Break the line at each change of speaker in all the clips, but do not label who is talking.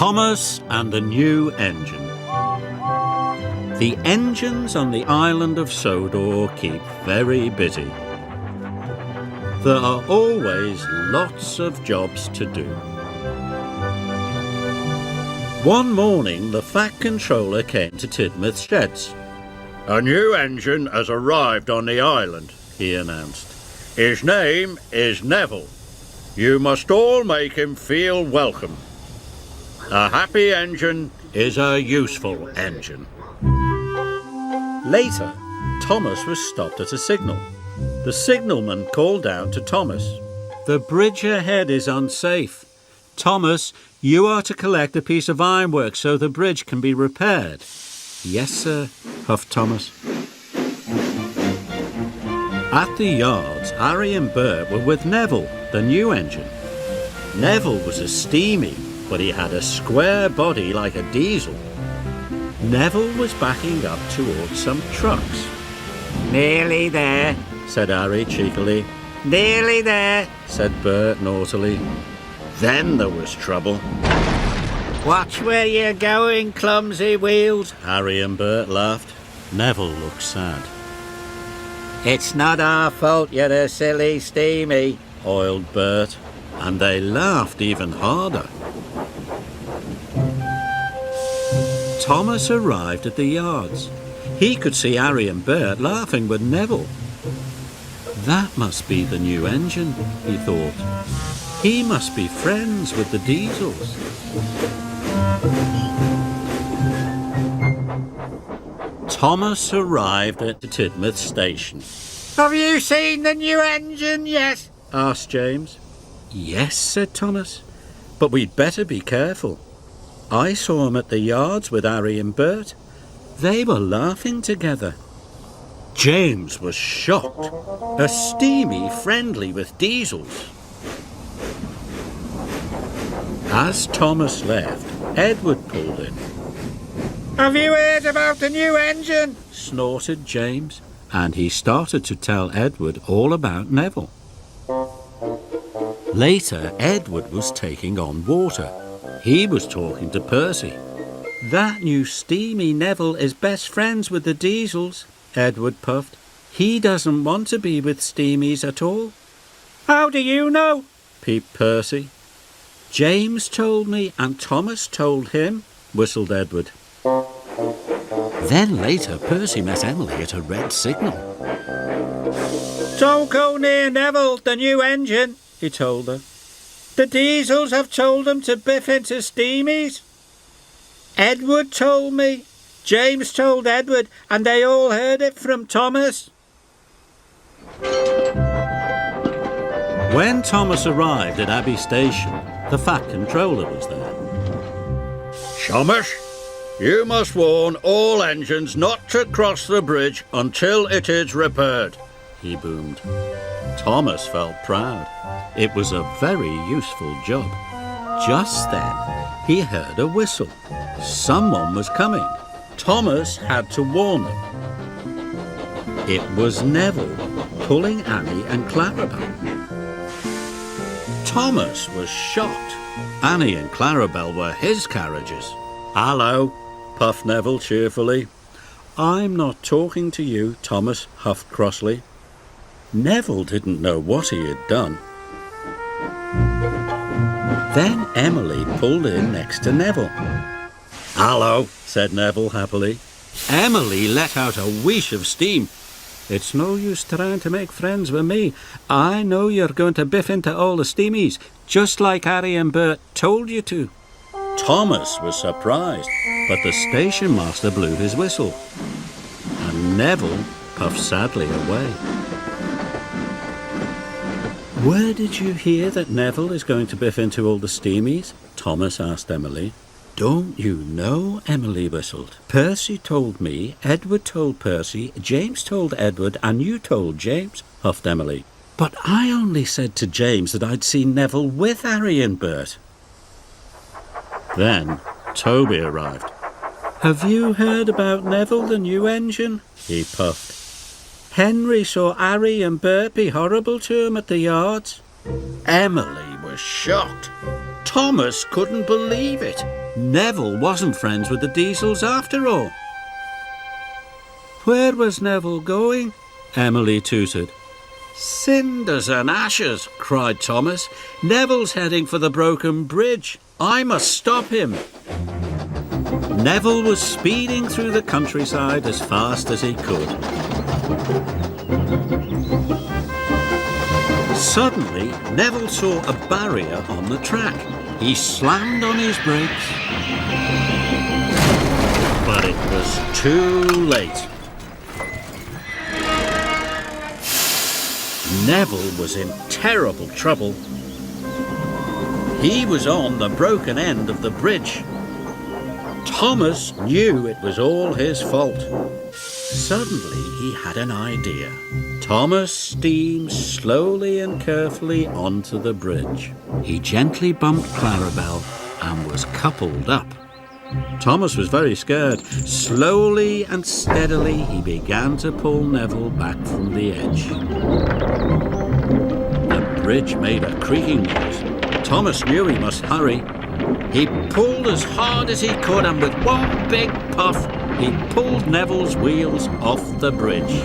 Thomas and the new engine. The engines on the island of Sodor keep very busy. There are always lots of jobs to do. One morning, the Fat Controller came to Tidmouth's sheds.
"A new engine has arrived on the island,"
he announced.
"His name is Neville. You must all make him feel welcome. A happy engine is a useful engine."
Later, Thomas was stopped at a signal. The signalman called down to Thomas. "The bridge ahead is unsafe. Thomas, you are to collect a piece of ironwork so the bridge can be repaired." "Yes, sir," puffed Thomas. At the yards, Harry and Bert were with Neville, the new engine. Neville was a steamy, but he had a square body like a diesel. Neville was backing up towards some trucks.
"Nearly there,"
said Harry cheekily.
"Nearly there,"
said Bert naughtily. Then there was trouble.
"Watch where you're going, clumsy wheels."
Harry and Bert laughed. Neville looked sad.
"It's not our fault you're a silly steamy,"
oiled Bert, and they laughed even harder. Thomas arrived at the yards. He could see Harry and Bert laughing with Neville. That must be the new engine, he thought. He must be friends with the diesels. Thomas arrived at the Tidmouth station.
"Have you seen the new engine yet?"
asked James. "Yes," said Thomas, "but we'd better be careful. I saw him at the yards with Harry and Bert. They were laughing together." James was shocked. A steamy friendly with diesels. As Thomas left, Edward pulled in.
"Have you heard about the new engine?"
snorted James, and he started to tell Edward all about Neville. Later, Edward was taking on water. He was talking to Percy. "That new steamy Neville is best friends with the diesels," Edward puffed. "He doesn't want to be with steamies at all."
"How do you know?"
peeped Percy. "James told me and Thomas told him," whistled Edward. Then later, Percy met Emily at a red signal.
"Don't go near Neville, the new engine," he told her. "The diesels have told him to biff into steamies. Edward told me, James told Edward, and they all heard it from Thomas."
When Thomas arrived at Abbey Station, the Fat Controller was there.
"Thomas, you must warn all engines not to cross the bridge until it is repaired,"
he boomed. Thomas felt proud. It was a very useful job. Just then, he heard a whistle. Someone was coming. Thomas had to warn them. It was Neville, pulling Annie and Clarabel. Thomas was shocked. Annie and Clarabel were his carriages. "Hello," puffed Neville cheerfully. "I'm not talking to you," Thomas huffed crossly. Neville didn't know what he had done. Then Emily pulled in next to Neville. "Hello," said Neville happily. Emily let out a whoosh of steam. "It's no use trying to make friends with me. I know you're going to biff into all the steamies, just like Harry and Bert told you to." Thomas was surprised, but the station master blew his whistle, and Neville puffed sadly away. "Where did you hear that Neville is going to biff into all the steamies?" Thomas asked Emily. "Don't you know?" Emily whistled. "Percy told me, Edward told Percy, James told Edward, and you told James," huffed Emily. "But I only said to James that I'd seen Neville with Harry and Bert." Then Toby arrived. "Have you heard about Neville, the new engine?" he puffed. "Henry saw Harry and Bert be horrible to him at the yards." Emily was shocked. Thomas couldn't believe it. Neville wasn't friends with the Diesels after all. Where was Neville going? Emily tooted. Cinders and ashes, cried Thomas. Neville's heading for the broken bridge. I must stop him. Neville was speeding through the countryside as fast as he could. Suddenly, Neville saw a barrier on the track. He slammed on his brakes, but it was too late. Neville was in terrible trouble. He was on the broken end of the bridge. Thomas knew it was all his fault. Suddenly he had an idea. Thomas steamed slowly and carefully onto the bridge. He gently bumped Clarabelle and was coupled up. Thomas was very scared. Slowly and steadily he began to pull Neville back from the edge. The bridge made a creaking noise. Thomas knew he must hurry. He pulled as hard as he could, and with one big puff, he pulled Neville's wheels off the bridge.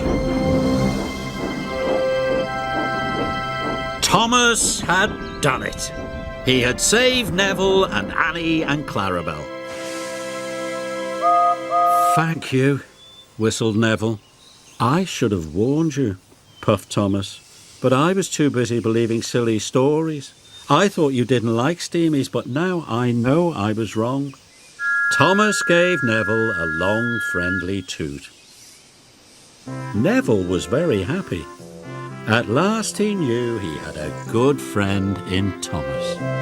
Thomas had done it. He had saved Neville and Annie and Clarabelle. Thank you, whistled Neville. I should have warned you, puffed Thomas, but I was too busy believing silly stories. I thought you didn't like steamies, but now I know I was wrong. Thomas gave Neville a long, friendly toot. Neville was very happy. At last he knew he had a good friend in Thomas.